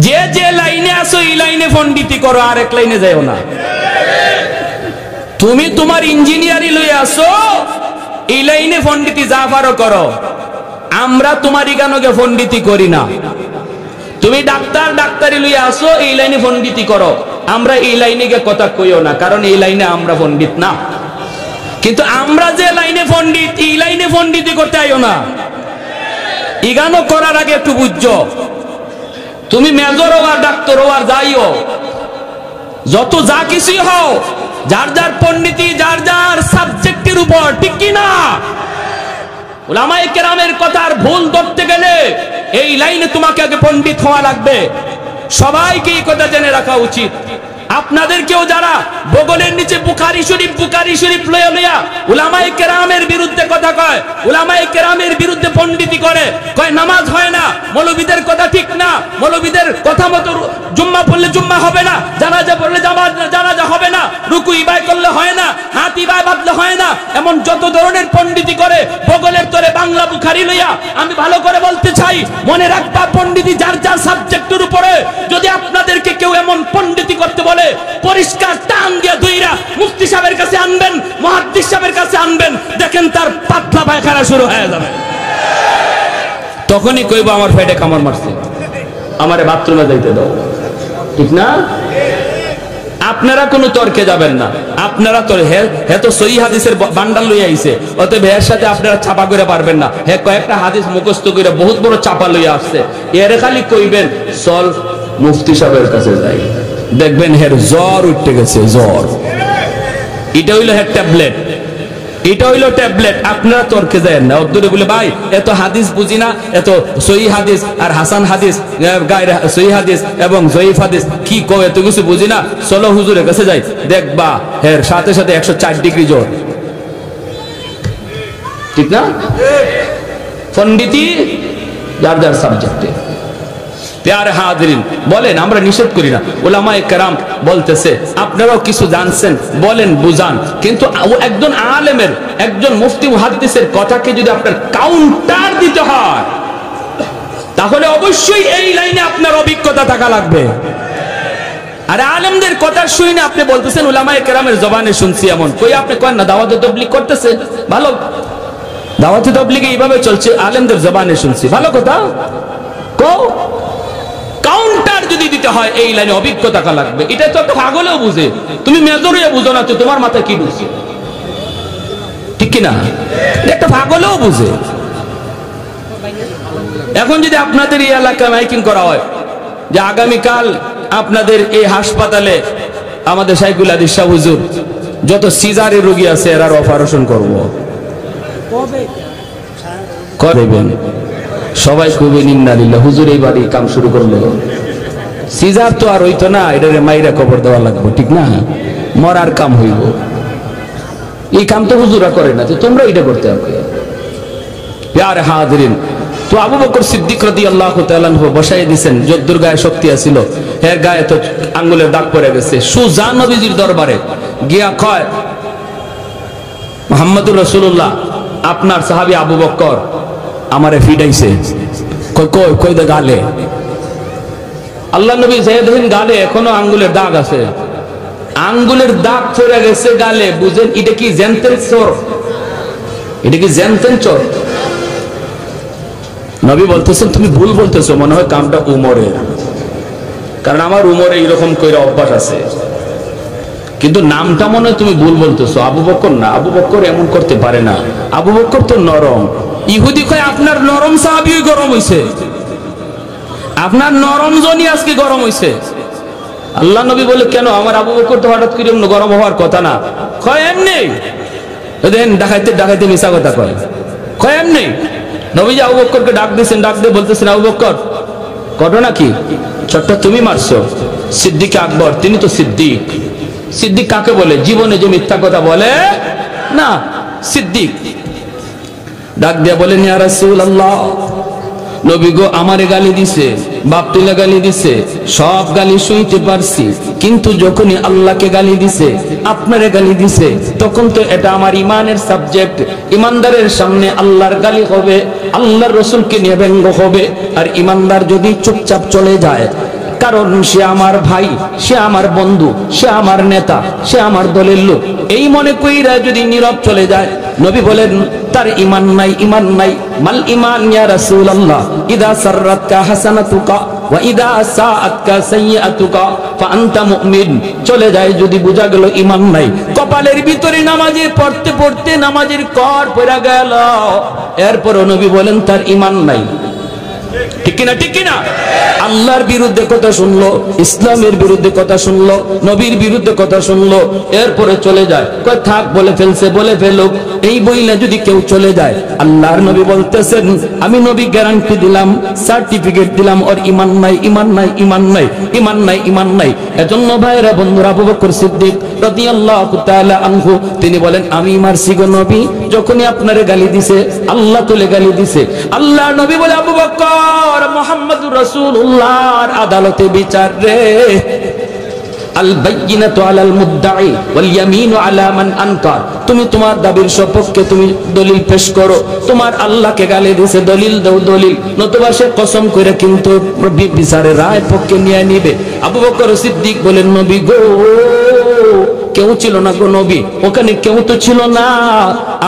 যে যে লাইনে আসো এই লাইনে পণ্ডিতি করো, আরেক লাইনে যাও না। তুমি তোমার ইঞ্জিনিয়ারি লই আসো, এই লাইনে পণ্ডিতি যা পারো করো। আমরা তোমার ইগানোকে পণ্ডিতি করি না। তুমি ডাক্তার, ডাক্তারি লই আসো, এই লাইনে পণ্ডিতি করো। আমরা এই লাইনে গিয়ে কথা কইও না, কারণ এই লাইনে আমরা পণ্ডিত না। কিন্তু আমরা যে লাইনে পণ্ডিত, এই লাইনে পণ্ডিতি করতে আইও না। ইগানো করার আগে একটু বুঝছো, তুমি মেজর হও আর ডাক্তার হও আর যাইও, যত যা কিছুই হও, যার যার পণ্ডিতি, যার যার সাবজেক্টের উপর, ঠিক কি না? উলামায়ে কেরামের কথার ভুল ধরতে গেলে এই লাইনে তোমাকে আগে পণ্ডিত হওয়া লাগবে। সবাইকে এই কথা জেনে রাখা উচিত। আপনাদেরকেও যারা বগলের নিচে বুখারী শরীফ লইয়া লইয়া উলামায়ে কেরামের বিরুদ্ধে কথা কয়, উলামায়ে কেরামের বিরুদ্ধে পণ্ডিতি করে, কয় নামাজ হয় না, মৌলবীদের কথা ঠিক না, মৌলবীদের কথা মতো জুম্মা পড়লে জুম্মা হবে না, জানাজা পড়লে জানাজা হবে না, রুকু ইবাই করলে হয় না, হাত ইবাই বাঁধলে হয় না, এমন যত ধরনের পণ্ডিতি করে বগলের তরে বাংলা বুখারী লইয়া। আমি ভালো করে বলতে চাই, মনে রাখবা, পণ্ডিতি যার যার সাবজেক্টের উপরে। যদি আপনাদেরকে কেউ এমন পণ্ডিতি করতে বলে, পরিষ্কার টান দিয়ে দুইরা মুফতি সাহেবের কাছে আনবেন, মুহাদ্দিস সাহেবের কাছে আনবেন, দেখেন তার পাতলা পায়খানা শুরু হয়ে যাবে। তখনই কইব আমার পেটে কামড় মারছে, আমারে বাথরুমে যাইতে দাও, ঠিক না? আপনারা কোনো তর্কে যাবেন না। আপনারা তো তো সহি হাদিসের বান্ডাল লইয়া আইছে, অতএব এর সাথে আপনারা চাপা করে পারবেন না। কয়েকটা হাদিস মুখস্থ করে বহুত বড় চাপা লইয়া আসছে, এর খালি কইবেন চল মুফতি সাহেবের কাছে যাই, দেখবেন হের জ্বর উঠতে গেছে, জ্বর। এটা হইলো হের ট্যাবলেট, এটা হইলো ট্যাবলেট। আপনারা তর্কে যায় না, অদ্দুরে বলে ভাই এত হাদিস বুঝি না, এত সহি হাদিস আর হাসান হাদিস, গায়রে সহি হাদিস এবং জয়ীফ হাদিস কি কয়, এত কিছু বুঝি না, চলো হুজুরের কাছে যাই, দেখবা হের সাথে সাথে 104 ডিগ্রি জ্বর, ঠিক না? পণ্ডিতি যার যার সাবজেক্টে। প্যারে হাজিরিন, বলেন, আমরা নিষেধ করি না, উলামায়ে কেরাম বলতেছে আপনারাও কিছু জানছেন, বলেন, বুঝান। কিন্তু একজন আলেমের, একজন মুফতি মুহাদ্দিসের কথাকে যদি আপনার কাউন্টার দিতে হয়, তাহলে অবশ্যই এই লাইনে আপনার অভিজ্ঞতা থাকা লাগবে। আর আলেমদের কথা শুনে আপনি বলতেছেন উলামায়ে কেরামের জবানে শুনছি, এমন কই আপনি করেন না? দাওয়াতে তাবলীগ করতেছেন, ভালো, দাওয়াতে তাবলীগে এইভাবে চলছে, আলেমদের জবানে শুনছি, ভালো কথা। কাউন্টার যদি দিতে হয়, এই লাইনে অভিজ্ঞতা থাকা লাগবে। এটা তো একটা পাগলেও বুঝে, তুমি মেজরিয়া বুঝো না, তো তোমার মাথায় কি বুঝে, ঠিক কিনা? একটা পাগলেও বুঝে। এখন যদি আপনাদের এই এলাকায় মাইকিং করা হয় যে আগামীকাল আপনাদের এই হাসপাতালে আমাদের শাইখুল হাদিস শাহ হুজুর যত সিজারের রোগী আছে এরা অপারেশন করব, করবেন, সবাই কইবেন ইন্নালিল্লাহ, হুজুর এই বাড়ি কাম শুরু করলো। সিজার তো আর হইতো না, এটা মাইরা কবর দেওয়া লাগবে, ঠিক না? মরার কাম হইব, এই কাম তো হুজুরা করে না, তো তোমরা এটা করতে হবে। প্যারে হাজিরিন, তো আবু বকর সিদ্দিক রাদিয়াল্লাহু তাআলা আনহু বসাই দিয়েছেন, যদ্দুর গায়ে শক্তি আছিল, এর গায়ে তো আঙ্গুলের দাগ পড়ে গেছে। সুজা নবীজির দরবারে গিয়া কয়, মুহাম্মদুর রাসূলুল্লাহ, আপনার সাহাবী আবু বকর আমারে ফিডাইছে। কই কই দে গালে। আল্লাহ নবী যাইদেন গালে এখনো আঙ্গুলের দাগ আছে, আঙ্গুলের দাগ পড়ে গেছে গালে। বুঝেন এটা কি জেনতেন চোর? এটা কি জেনতেন চোর? নবী বলতেছেন তুমি ভুল বলতেছো, মনে হয় কামটা উমরের, কারণ আমার উমরে এইরকম কইরা অভ্যাস আছে। কিন্তু নামটা মনে হয় তুমি ভুল বলতেছো, আবু বকর না, আবু বকর এমন করতে পারে না, আবু বকর তো নরম। ইহুদি কয় আপনার নরম সাহাবী গরম হইছে, আপনার নরম জনই আজকে গরম হইছে। আল্লাহ নবী বলে কেন, আমার আবু বকর তো হঠাৎ করে গরম হওয়ার কথা না। কয় এমনি, দেন ডাকাইতে ডাকাইতে মিশা কথা কয়, কয় এমনি। নবীজি আবু বকরকে ডাক দিয়েছেন, ডাক দিয়ে বলতেছেন আবু বকর ঘটনা কি, চটটা তুমি মারছো। সিদ্দিক আকবর, তিনি তো সিদ্দিক। সিদ্দিক কাকে বলে, জীবনে যে মিথ্যা কথা বলে না, সিদ্দিক। ডাক দিয়া বলেন ইয়া রাসূলুল্লাহ, নবী গো আমারে গালি দিছে, বাপ তুলে গালি দিছে, সব গালি শুনতে পারছি, কিন্তু যখনই আল্লাহকে গালি দিছে, আপনারে গালি দিছে, তখন তো এটা আমার ইমানের সাবজেক্ট। ইমানদারের সামনে আল্লাহর গালি হবে, আল্লাহর রাসূলকে নিয়ে ব্যঙ্গ হবে। আর ইমানদার যদি চুপচাপ চলে যায়, কারণ সে আমার ভাই, সে আমার বন্ধু, সে আমার নেতা, সে আমার দলের লোক, এই মনে কইরা যদি নীরব চলে যায়, নবী বলেন তার ঈমান নাই, ঈমান নাই। মাল ঈমান ইয়া রাসূলুল্লাহ, ইদা সাররাতকা হাসানাতুকা ওয়া ইদা সাআতকা সাইয়্যাতুকা ফা আনতা মুমিন। চলে যায় যদি বোঝা গেল ঈমান নাই। কপালের ভিতরে নামাজে পড়তে পড়তে নামাজের কর পড়া গেল, এরপরও নবী বলেন তার ঈমান নাই। ঠিক কিনা, ঠিক কিনা? আল্লাহর বিরুদ্ধে কথা শুনলো, ইসলামের বিরুদ্ধে কথা শুনলো, নবীর বিরুদ্ধে কথা শুনলো, এরপরে চলে যায়। কয় থাক, বলে ফেলছে, বলে ফেলুক। এই বইলে যদি কেউ চলে যায়, আল্লাহর নবী বলতেছেন, আমি নবী গ্যারান্টি দিলাম, সার্টিফিকেট দিলাম, ওর ঈমান নাই, ঈমান নাই, ঈমান নাই, ঈমান নাই, ঈমান নাই। এজন্য ভাইরা বন্ধুরা, আবু বকর সিদ্দিক রাদিয়াল্লাহু তাআলা আনহু তিনি বলেন আমি মারছি গো নবী, যখনই আপনারে গালি দিছে, আল্লাহ তুলে গালি দিছে। আল্লাহর নবী বলে আবু বকর, মুহাম্মদুর রাসূলুল্লাহর আদালতে বিচার রে। আল বাইয়িনাতু আলাল মুদ্দাই ওয়াল ইয়ামিনু আলা মান আনকার। তুমি তোমার দাবির সপক্ষে তুমি দলিল পেশ করো। তোমার আল্লাহকে গালি দিছে, দলিল দাও, দলিল, নতুবা সে কসম করে কিন্তু বিচারের রায় পক্ষে নিয়ে নিবে। আবু বকর সিদ্দিক বলেন নবী গো, কেউ ছিল না গো নবী, ওখানে কেউ তো ছিল না,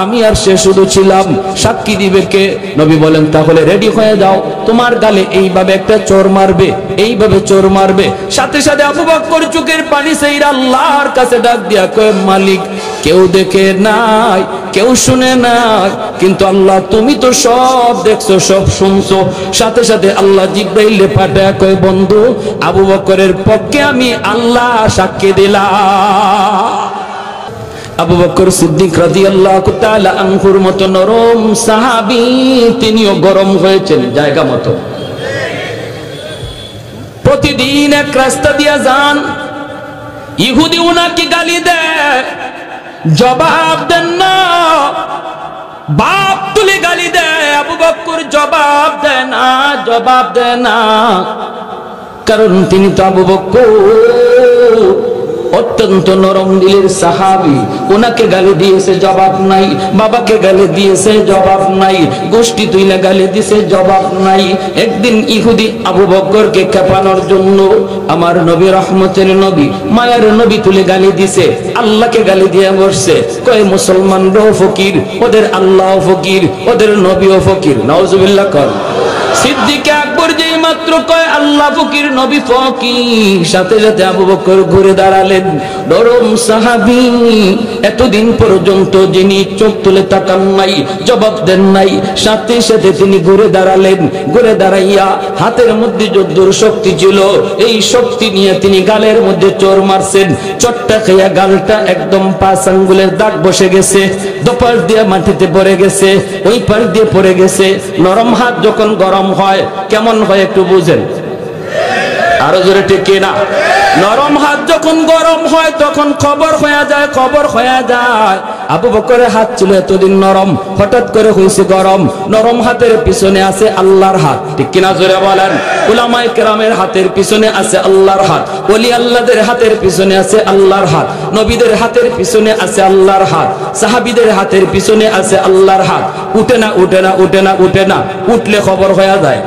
আমি আর সে শুধু ছিলাম। সাক্ষী দিবে কে? নবী বলেন তাহলে রেডি হয়ে যাও, তোমার গালে এইভাবে একটা চোর মারবে, এইভাবে চোর মারবে। সাথে সাথে আবু বকর চোখের পানি সেইরা আল্লাহর কাছে ডাক দিয়া কয় মালিক, কেউ দেখে নাই, কেউ শুনে নাই, কিন্তু আল্লাহ তুমি তো সব দেখছো, সব শুনছো। সাথে সাথে আল্লাহ জিবরাইলে পাঠায় কয় বন্ধু, আবু বকরের পক্ষে আমি আল্লাহ সাক্ষী দিলাম। আবু বকর সিদ্দিক রাদিয়াল্লাহু তাআলা আনহুর মতো নরম সাহাবী, তিনিও গরম হয়েছেন জায়গা মতো। প্রতিদিন এক রাস্তা দিয়া যান, ইহুদি উনাকে গালি দেয়, জবাব দেন না, বাপ তুলে গালি দেয়, আবু বকর জবাব দেয় না, জবাব দেয় না, কারণ তিনি তো আবু বকর অত্যন্ত নরম দিলের সাহাবী। ওনাকে গালি দিয়েছে, জবাব নাই। বাবাকে গালি দিয়েছে, জবাব নাই। গোষ্ঠী তুইলা গালি দিয়েছে, জবাব নাই। একদিন ইহুদি আবু বকরকে খেপানোর জন্য আমার নবী, রহমতের নবী, মায়ের নবী তুলে গালি দিছে, আল্লাহকে গালি দিয়ে বসছে। কয় মুসলমানরাও ফকির, ওদের আল্লাহও ফকির, ওদের নবীও ফকির। নাউজুবিল্লাহ কর। সিদ্দিক আকবর যেই মাত্র কয় আল্লাহ ফকির, নবী ফকির, সাথে সাথে আবু বকর ঘুরে দাঁড়ালেন। নরম সাহাবী, এতদিন পর্যন্ত যিনি চোখ তুলে তাকান নাই, জবাব দেন নাই, সাথে সাথে তিনি ঘুরে দাঁড়ালেন। ঘুরে দাঁড়াইয়া হাতের মধ্যে যদ্দুর শক্তি ছিল, এই শক্তি নিয়ে তিনি গালের মধ্যে চোর মারছেন। চটটা খেয়া গালটা একদম 5 আঙ্গুলের দাগ বসে গেছে, দোপাশ দিয়ে মাটিতে পড়ে গেছে, ওই পাশ দিয়ে পড়ে গেছে। নরম হাত যখন গরম হয় কেমন হয় একটু বুঝেন, আরো জোরে ঠিক না? নরম হাত যখন গরম হয় তখন খবর হয়ে যায়, খবর হয়ে যায়। আবু বকরের হাত ছিল এতদিন নরম, হঠাৎ করে হয়েছে গরম। নরম হাতের পিছনে আছে আল্লাহর হাত, ঠিক কিনা জোরে বলেন? উলামায়ে কেরামের হাতের পিছনে আছে আল্লাহর হাত, ওলি আল্লাহদের হাতের পিছনে আছে আল্লাহর হাত, নবীদের হাতের পিছনে আছে আল্লাহর হাত, সাহাবীদের হাতের পিছনে আছে আল্লাহর হাত। উঠে না, উঠে না, উঠে না, উঠে না, উঠলে খবর হয়ে যায়,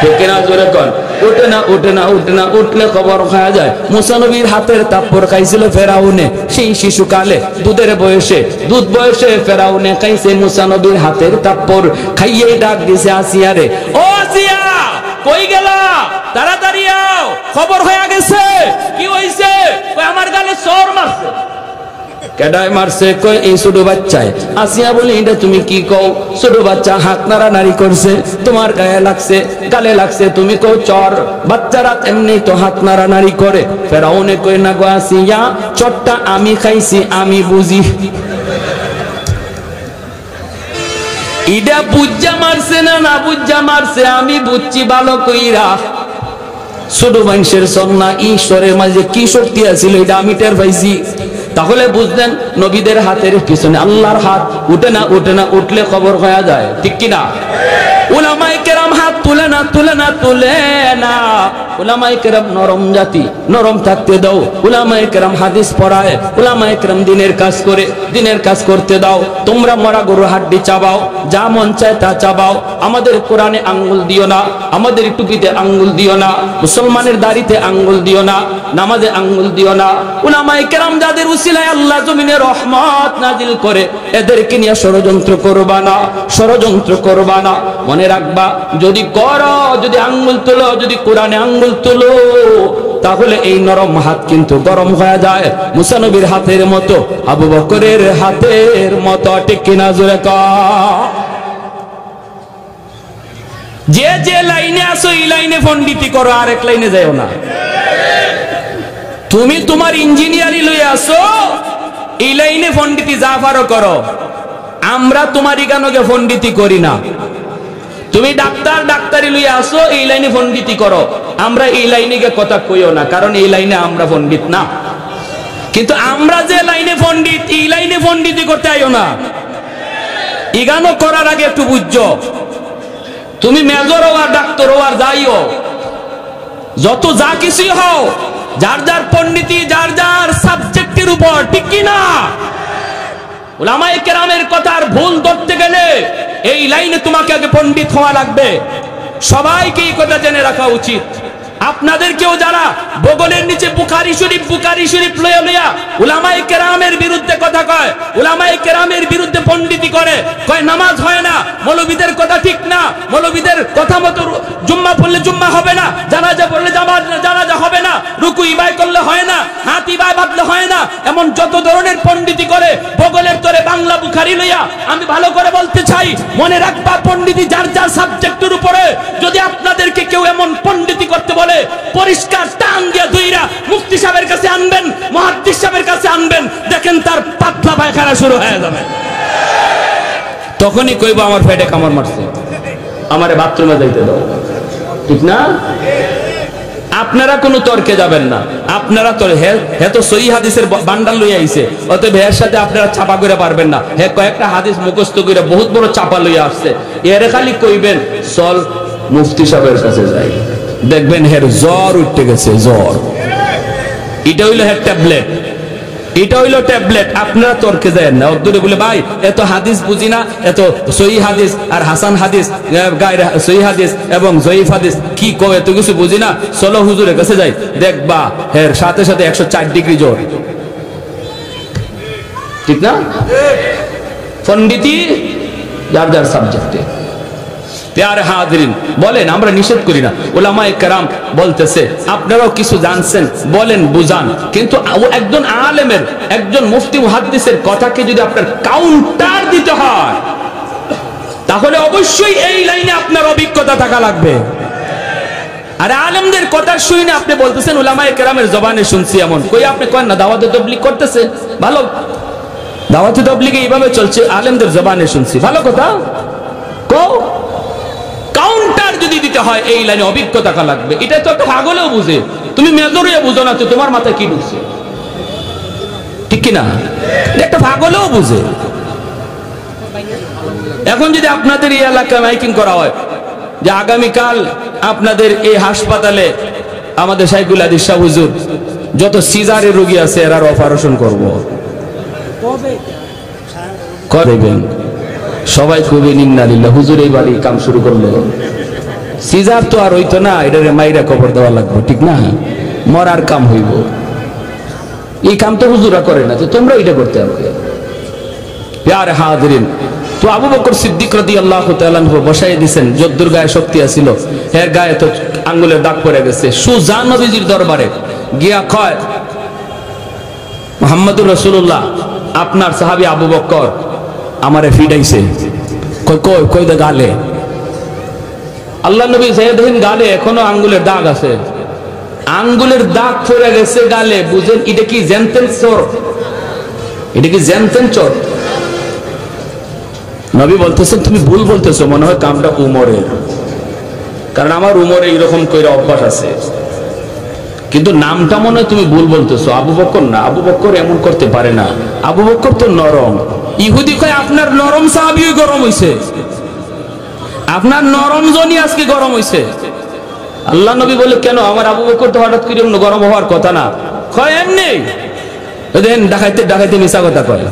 ঠিক কিনা জোরে কর? উঠে না, উঠে না, উঠে না, উঠলে খবর খাওয়া যায়। মুসা নবীর হাতের তাপ্পর খাইছিল ফেরাউনে, সেই শিশুকালে দুধের বয়সে, দুধ বয়সে ফেরাউনে খাইছে মুসা নবীর হাতের তাপ্পর। খাইয়ে ডাক দিছে আসিয়ারে, ও আসিয়া কই গেলা, তাড়াতাড়ি আও, খবর হয়ে গেছে। কি হইছে? আমার গালে চোর মারছে। কেডায় মারছে? কই এই ছোট বাচ্চায়। আসিয়া বলি এটা তুমি কি কও? ছোট বাচ্চা হাত নাড়ানাড়ি করছে, তোমার গায়ে লাগছে, গালে লাগছে, তুমি কও চর। বাচ্চারা এমনি তো হাত নাড়ানাড়ি করে। ফেরাউনে কই না গো আসিয়া, চরটা আমি খাইছি, আমি বুঝি। ইডা বুজ্জা মারছে না না বুজ্জা মারছে আমি বুঝছি ভালো কইরা। ছোট মানুষের সন্না ঈশ্বরের মাঝে কি শক্তি আছিল এটা আমি টের পাইছি। তাহলে বুঝলেন নবীদের হাতের পিছনে আল্লাহর হাত উঠে না, উঠে না, উঠলে খবর হয়ে যায়, ঠিক কিনা? উলামায়ে কেরাম হাত তুলে না, তুলে না, তুলে না। উলামায়ে কেরাম নরম জাতি, নরম থাকতে দাও। উলামায়ে কেরাম হাদিস পড়ায়, উলামায়ে কেরাম দিনের কাজ করে, দিনের কাজ করতে দাও। তোমরা মরা গরুর হাড্ডি চাবাও, যা মন চায় তা চাবাও। আমাদের কোরআনে আঙ্গুল দিও না, আমাদের টুপিতে আঙ্গুল দিও না, মুসলমানের দাড়িতে আঙ্গুল দিও না, নামাজে আঙ্গুল দিও না। উলামায়ে কেরাম যাদের উসিলায় আল্লাহ জমিনে রহমত নাজিল করে, এদেরকে নিয়ে ষড়যন্ত্র করবা না, ষড়যন্ত্র করবা না। মনে রাখবা, যদি করো, যদি আঙ্গুল তুলো, যদি কোরআনে আঙ্গুল তুলো, তাহলে এই নরম হাত কিন্তু গরম হয়ে যায়, মুসা নবীর হাতের মতো, আবু বকরের হাতের মতো, ঠিক কিনা? জোরে কও। যে যে লাইনে আসো এই লাইনে পণ্ডিতি করো, আরেক লাইনে যাও না। তুমি তোমার ইঞ্জিনিয়ারিং লই আসো, এই লাইনে পণ্ডিতি যা পারো করো। আমরা তোমার ইগানোকে পণ্ডিতি করি না। তুমি ডাক্তার, ডাক্তারি লইয়া আসো, এই লাইনে পণ্ডিতি করো। আমরা এই লাইনে গিয়ে কথা কইও না, কারণ এই লাইনে আমরা পণ্ডিত না। কিন্তু আমরা যে লাইনে পণ্ডিত, এই লাইনে পণ্ডিতি করতে আইও না। ইগানো করার আগে একটু বুঝছো, তুমি মেজর হও আর ডাক্তার হও আর যাইও, যত যা কিছুই হও, যার যার পণ্ডিতি যার যার সাবজেক্টের উপর, ঠিক কিনা? উলামায়ে কেরামের কথার ভুল ধরতে গেলে এই লাইনে তোমাকে আগে পণ্ডিত হওয়া লাগবে। সবাইকে এই কথা জেনে রাখা উচিত। আপনাদেরকেও যারা বগলের নিচে বুখারী শরীফ লইয়া লইয়া উলামায়ে কেরামের বিরুদ্ধে কথা কয়, উলামায়ে কেরামের বিরুদ্ধে পণ্ডিতি করে, কয় নামাজ হয় না, মৌলবীদের কথা ঠিক না, মৌলবীদের কথা মতো জুম্মা পড়লে জুম্মা হবে না, জানাজা পড়লে জানাজা হবে না, রুকু ইবাই করলে হয় না, হাত ইবাই বাঁধলে হয় না, এমন যত ধরনের পণ্ডিতি করে বগলের তোরে বাংলা বুখারী লইয়া। আমি ভালো করে বলতে চাই, মনে রাখবা, পণ্ডিতি যার যার সাবজেক্টের উপরে। যদি আপনাদেরকে কেউ এমন পণ্ডিতি করতে বলে, পরিষ্কার টান দিয়ে ধুইরা মুফতি সাহেবের কাছে আনবেন, মুহাদ্দিস সাহেবের কাছে আনবেন, দেখেন তার পাতলা পায়খানা শুরু হয়ে যাবে। তখনই কইবো আমার পেটে কামড় মারছে, আমারে বাথরুমে যাইতে দাও, ঠিক না? আপনারা কোনো তর্কে যাবেন না। আপনারা তো হে তো সহিহ হাদিসের বান্ডাল লইয়া আইছে, অতএব এর সাথে আপনারা চাপা করে পারবেন না। হে কয়েকটা হাদিস মুখস্থ করে বহুত বড় চাপা লইয়া আসছে, এরে খালি কইবেন চল মুফতি সাহেবের কাছে যাই, দেখবেন হের জ্বর উঠতে গেছে, জ্বর। এটা হইলো হের ট্যাবলেট, এটা হইলো ট্যাবলেট। আপনারা তর্কে যায় না, অদ্দুরে বলে ভাই এত হাদিস বুঝি না, এত সহিহ হাদিস আর হাসান হাদিস, গায়রে সহিহ হাদিস এবং জয়ীফ হাদিস কি কয়, এত কিছু বুঝি না, চলো হুজুরের কাছে যাই, দেখবা হের সাথে সাথে 104 ডিগ্রি জ্বর, ঠিক না? পণ্ডিতি যার যার সাবজেক্টে। প্যারে হাজিরিন, বলেন, আমরা নিষেধ করি না। উলামায়ে কেরাম বলতেছে আপনারাও কিছু জানছেন, বলেন, বুঝান, কিন্তু একজন আলেমের, একজন মুফতি মুহাদ্দিসের কথাকে যদি আপনার কাউন্টার দিতে হয়, তাহলে অবশ্যই এই লাইনে আপনার অভিজ্ঞতা থাকা লাগবে। আর আলেমদের কথা শুনে আপনি বলতেছেন উলামায়ে কেরামের জবানে শুনছি, এমন কই আপনি করেন না? দাওয়াতে তাবলীগ করতেছে, ভালো, দাওয়াতে তাবলীগে এইভাবে চলছে, আলেমদের জবানে শুনছি, ভালো কথা। কও, কাউন্টার যদি দিতে হয় এই লাইনে অভিজ্ঞতা লাগবে। এটা তো একটা পাগলেও বুঝে, তুমি মেজরিয়া বুঝো না তো তোমার মাথায় কি ঢুকছে, ঠিক কিনা? একটা পাগলেও বুঝে। এখন যদি আপনাদের এই এলাকায় মাইকিং করা হয় যে আগামীকাল আপনাদের এই হাসপাতালে আমাদের শাইখুল হাদিস শাহ হুজুর যত সিজারের রোগী আছে এরার অপারেশন করব, করবেন, সবাই খুবই নিন্নালিল্লাহ, হুজুর এই বাড়ি কাম শুরু করলো। সিজার তো আর হইতো না, এটারে মাইরা কবর দেওয়া লাগবে, ঠিক না? মরার কাম হইব, এই কাম তো হুজুরা করে না, তো তোমরা এটা করতে হবে। প্যারে হাজিরিন, তো আবু বকর সিদ্দিক রাদিয়াল্লাহু তাআলা আনহু বসাই দিয়েছেন, যদ্দুর গায়ে শক্তি আছিল, এর গায়ে তো আঙ্গুলের দাগ পড়ে গেছে। সুজা নবীজির দরবারে গিয়া কয়, মুহাম্মদুর রাসূলুল্লাহ আপনার সাহাবী আবু বকর আমারে ফিডাইছে, কই কই কই দে গালে। আল্লাহ নবী দেখেন গালে এখনো আঙ্গুলের দাগ আছে, আঙ্গুলের দাগ পড়ে গেছে গালে। বুঝেন এটা কি জেনতেন চোর? এটা কি জেনতেন চোর? নবী বলতেছেন তুমি ভুল বলতেছো, মনে হয় কামটা উমরের, কারণ আমার উমরে এইরকম কইরা অভ্যাস আছে, কিন্তু নামটা মনে হয় তুমি ভুল বলতেছো। আবু বকর না, আবু বকর এমন করতে পারে না, আবু বকর তো নরম। ইহুদি কয় আপনার নরম সাহাবীও গরম হইছে, আপনার নরম জনি আজকে গরম হইছে। আল্লাহ নবী বলে কেন? আমার আবু বকর তো হঠাৎ করে গরম হওয়ার কথা না। কয় এমনি, দেন ডাকাইতে ডাকাইতে মিশা কথা কয়,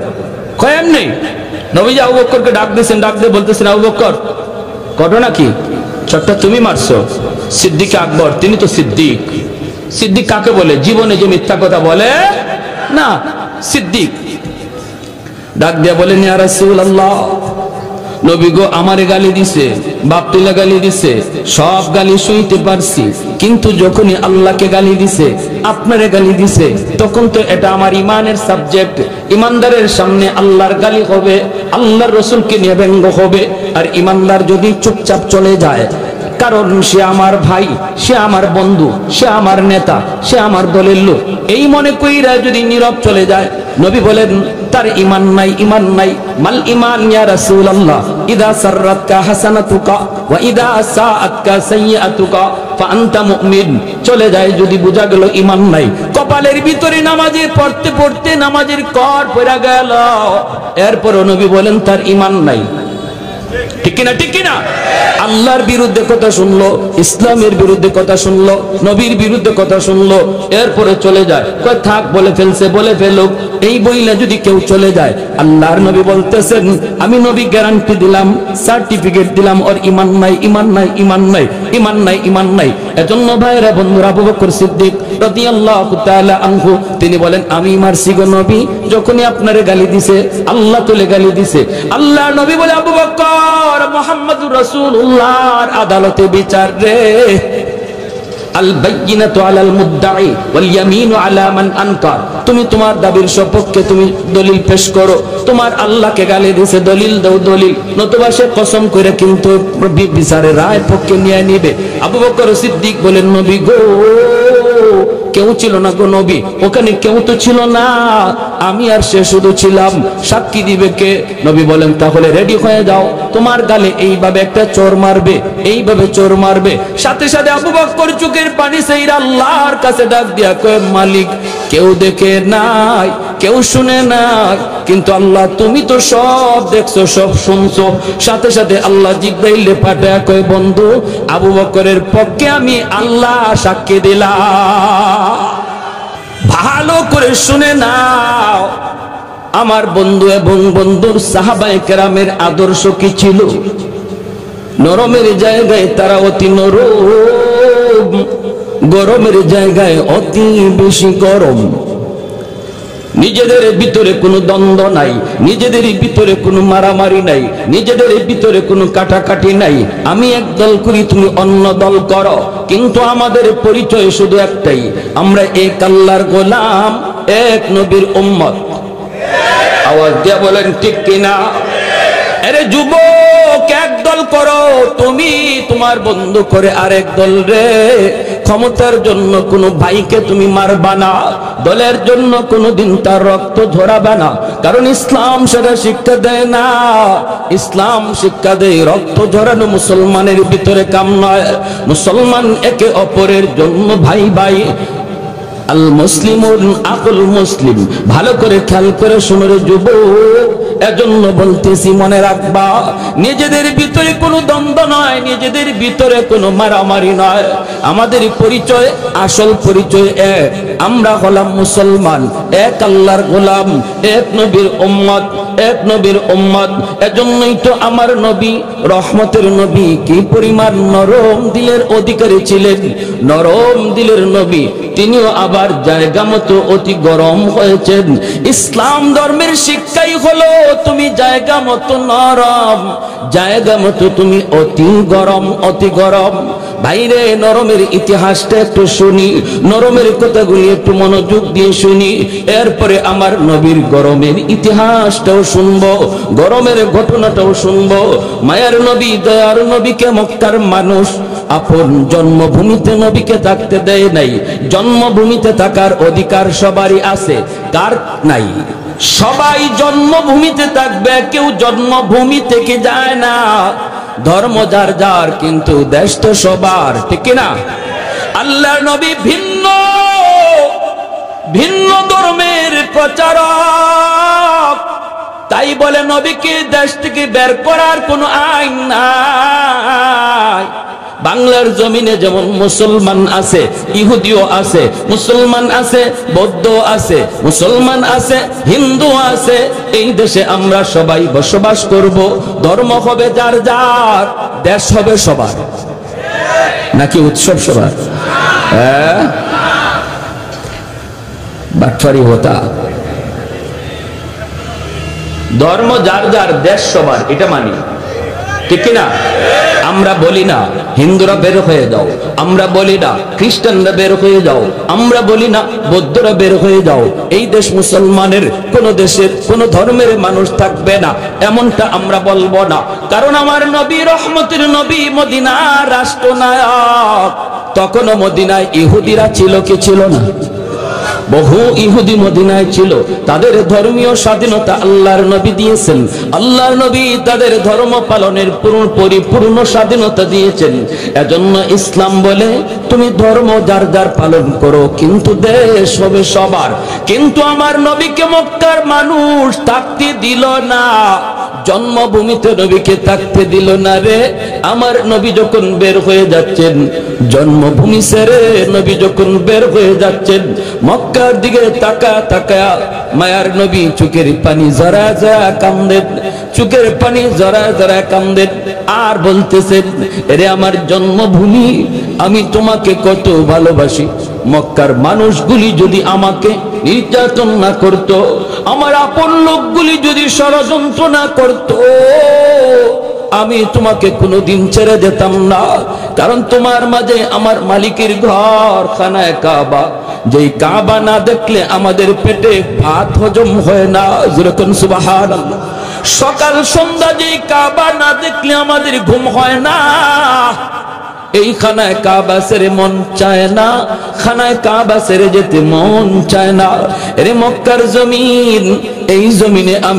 কয় এমনি। নবীজি আবু বকরকে ডাক দিয়েছেন, ডাক দিয়ে বলতেছেন আবু বকর ঘটনা কি? ছোট্ট তুমি মারছো সিদ্দিক আকবর, তিনি তো সিদ্দিক। সিদ্দিক কাকে বলে? জীবনে যে মিথ্যা কথা বলে না, সিদ্দিক। ডাক দিয়া বলেন ইয়া রাসূলুল্লাহ, নবী গো আমারে গালি দিছে, বাপ তুলে গালি দিছে, সব গালি সইতে পারছি, কিন্তু যখনই আল্লাহকে গালি দিছে, আপনারে গালি দিছে, তখন তো এটা আমার ইমানের সাবজেক্ট। ইমানদারের সামনে আল্লাহর গালি হবে, আল্লাহর রাসূলকে নিয়ে ব্যঙ্গ হবে। আর ইমানদার যদি চুপচাপ চলে যায়, কারণ সে আমার ভাই, সে আমার বন্ধু, সে আমার নেতা, সে আমার দলের লোক, এই মনে কইরা যদি নীরব চলে যায়, নবী বলেন তার ঈমান নাই, ঈমান নাই। মাল ঈমান ইয়া রাসূলুল্লাহ? ইদা সাররাতকা হাসানাতুকা ওয়া ইদা সাআতকা সাইয়্যাতুকা ফাআনতা মুমিন। চলে যায় যদি বোঝা গেল ঈমান নাই। কপালের ভিতরে নামাজে পড়তে পড়তে নামাজের কর পড়া গেল, এরপরও নবী বলেন তার ঈমান নাই। ঠিক কিনা? ঠিক কিনা? আল্লাহর বিরুদ্ধে কথা শুনলো, ইসলামের বিরুদ্ধে কথা শুনলো, নবীর বিরুদ্ধে কথা শুনলো, এরপরে চলে যায়। কয় থাক, বলে ফেলছে, বলে ফেলুক। এই বইলে যদি কেউ চলে যায়, আল্লাহর নবী বলতেছেন আমি নবী গ্যারান্টি দিলাম, সার্টিফিকেট দিলাম, ওর ঈমান নাই, ঈমান নাই, ঈমান নাই, ঈমান নাই, ঈমান নাই। এজন্য ভাইরা বন্ধুরা, আবু বকর সিদ্দিক রাদিয়াল্লাহু তাআলা আনহু তিনি বলেন আমি মারছি গো নবী, যখনই আপনারে গালি দিছে, আল্লাহ তুলে গালি দিছে। আল্লাহর নবী বলে আবু বকর মুহাম্মদুর রাসূলুল্লাহর আদালতে বিচার রে। আল বাইয়িনাতু আলাল মুদ্দাই ওয়াল ইয়ামিনু আলা মান আনকার। তুমি তোমার দাবির সপক্ষে তুমি দলিল পেশ করো। তোমার আল্লাহকে গালি দিছে, দলিল দাও, দলিল, নতুবা সে কসম করে কিন্তু বিচারের রায় পক্ষে নিয়ে নিবে। আবু বকর সিদ্দিক বলেন নবী গো, কেউ ছিল না গো নবী, ওখানে কেউ তো ছিল না, আমি আর সে শুধু ছিলাম। সাক্ষী দিবে কে? নবী বলেন তাহলে রেডি হয়ে যাও, তোমার গালে এইভাবে একটা চোর মারবে, এইভাবে চোর মারবে। সাথে সাথে আবু বকর চোখের পানি সেইরা আল্লাহর কাছে ডাক দিয়া কয় মালিক, কেউ দেখে নাই, কেউ শুনে নাই, কিন্তু আল্লাহ তুমি তো সব দেখছো, সব শুনছো। সাথে সাথে আল্লাহ জিবরাইল পাঠায় কয় বন্ধু, আবু বকরের পক্ষে আমি আল্লাহ সাক্ষী দিলাম। ভালো করে শুনে নাও, আমার বন্ধু এবং বন্ধুর সাহাবায়ে কেরামের আদর্শ কি ছিল? নরমের জায়গায় তারা অতি নরম, গরমের জায়গায় অতি বেশি গরম। নিজেদের ভিতরে কোনো দ্বন্দ্ব নাই, নিজেদের ভিতরে কোনো মারামারি নাই, নিজেদের ভিতরে কোনো কাটাকাটি নাই। আমি এক দল করি, তুমি অন্য দল করো, কিন্তু আমাদের পরিচয় শুধু একটাই, আমরা এক আল্লাহর গোলাম, এক নবীর উম্মত। আওয়াজ দিয়ে বলেন ঠিক কিনা? আরে যুবক, এক দল করো, তুমি তোমার বন্ধু করে আরেক দল রে। ক্ষমতার জন্য কোনো ভাইকে তুমি মারবা না, দলের জন্য কোনোদিন তার রক্ত ঝরাবে না, কারণ ইসলাম সেটা শিক্ষা দেয় না। ইসলাম শিক্ষা দেয় রক্ত ঝরানো মুসলমানের ভিতরে কাম নয়। মুসলমান একে অপরের জন্য ভাই ভাই। আল মুসলিমুন আকুল মুসলিম। ভালো করে খেয়াল করে শুনো রে যুবক, এজন্য বলতেছি মনে রাখবা, নিজেদের ভিতরে কোনো দ্বন্দ্ব নয়, নিজেদের ভিতরে কোনো মারামারি নয়। আমাদের পরিচয়, আসল পরিচয় এক, আমরা হলাম মুসলমান, এক আল্লাহর গোলাম, এক নবীর উম্মত, এক নবীর উম্মত। এজন্যই তো আমার নবী, রহমতের নবী, কি পরিমাণ নরম দিলের অধিকারী ছিলেন। নরম দিলের নবী, তিনিও আবার জায়গা মতো অতি গরম হয়েছেন। ইসলাম ধর্মের শিক্ষাই হলো তুমি জায়গা মতো নরম, জায়গা মতো তুমি অতি গরম, অতি গরম। ভাইরে নরমের ইতিহাসটা একটু শুনি, নরমের কথাগুলি একটু মনোযোগ দিয়ে শুনি, এরপরে আমার নবীর গরমের ইতিহাসটাও শুনবো, গরমের ঘটনাটাও শুনবো। মায়ার নবী দয়ার নবীকে মক্কার মানুষ আপন জন্মভূমিতে নবীকে থাকতে দেয় নাই। জন্মভূমিতে থাকার অধিকার সবারই আছে, কার নাই? সবাই জন্মভূমিতে থাকবে, কেউ জন্মভূমি থেকে যায় না। ধর্ম যার যার, কিন্তু দেশ তো সবার, ঠিক না? আল্লাহর নবী ভিন্ন ভিন্ন ধর্মের প্রচারক, তাই বলে নবীকে দেশ থেকে বের করার কোনো আইন নাই। বাংলার জমিনে যেমন মুসলমান আছে, ইহুদিও আছে, মুসলমান আছে, বৌদ্ধ আছে, মুসলমান আছে, হিন্দু আছে। এই দেশে আমরা সবাই বসবাস করব, ধর্ম হবে যার যার, দেশ হবে সবার। নাকি উৎসব সবার? হ্যাঁ, বাটফারি হতা। ধর্ম যার যার, দেশ সবার, এটা মানি, ঠিক না? আমরা বলি না হিন্দুরা বের হয়ে যাও, আমরা বলি না খ্রিস্টানরা বের হয়ে যাও, আমরা বলি না বৌদ্ধরা বের হয়ে যাও। এই দেশ মুসলমানের, কোন দেশের কোন ধর্মের মানুষ থাকবে না, এমনটা আমরা বলবো না। কারণ আমার নবী রহমতের নবী, মদিনার রাষ্ট্রনায়ক। তখনও মদিনায় ইহুদিরা ছিল কি ছিল না? বহু ইহুদি মদিনায় ছিল, তাদের ধর্মীয় স্বাধীনতা আল্লাহর নবী দিয়েছেন। আল্লাহর নবী তাদের ধর্ম পালনের পরিপূর্ণ স্বাধীনতা দিয়েছেন। এজন্য ইসলাম বলে তুমি ধর্ম যার যার পালন করো, কিন্তু দেশ হবে সবার। কিন্তু আমার নবীকে মক্কার মানুষ থাকতে দিল না, জন্মভূমিতে নবীকে থাকতে দিল না রে। আমার নবী যখন বের হয়ে যাচ্ছেন, জন্মভূমি ছেড়ে নবী যখন বের হয়ে যাচ্ছেন, মক্কার দিকে তাকা তাকা মায়ার নবী চোখের পানি জরা জরা কান্দেন, চোখের পানি জরা জরা কান্দেন, আর বলতেছেন, এরে আমার জন্মভূমি, আমি তোমাকে কত ভালোবাসি। মক্কার মানুষগুলি যদি আমাকে নির্যাতন না করত, আমার আপন লোকগুলি যদি ষড়যন্ত্র না করত, আমি তোমাকে কোনোদিন ছেড়ে যেতাম না। কারণ তোমার মাঝে আমার মালিকের ঘর খানায় কাবা, যেই কাবা না দেখলে আমাদের পেটে ভাত হজম হয় না। যেরকম সুবহানাল্লাহ। সকাল সন্ধ্যা যেই কাবা না দেখলে আমাদের ঘুম হয় না। এই খানায় কাবা ছেড়ে মন চায় না, খানায় কাবা ছেড়ে যেতে মন চায় না। এরে মক্কার জমিন, এই জমিনে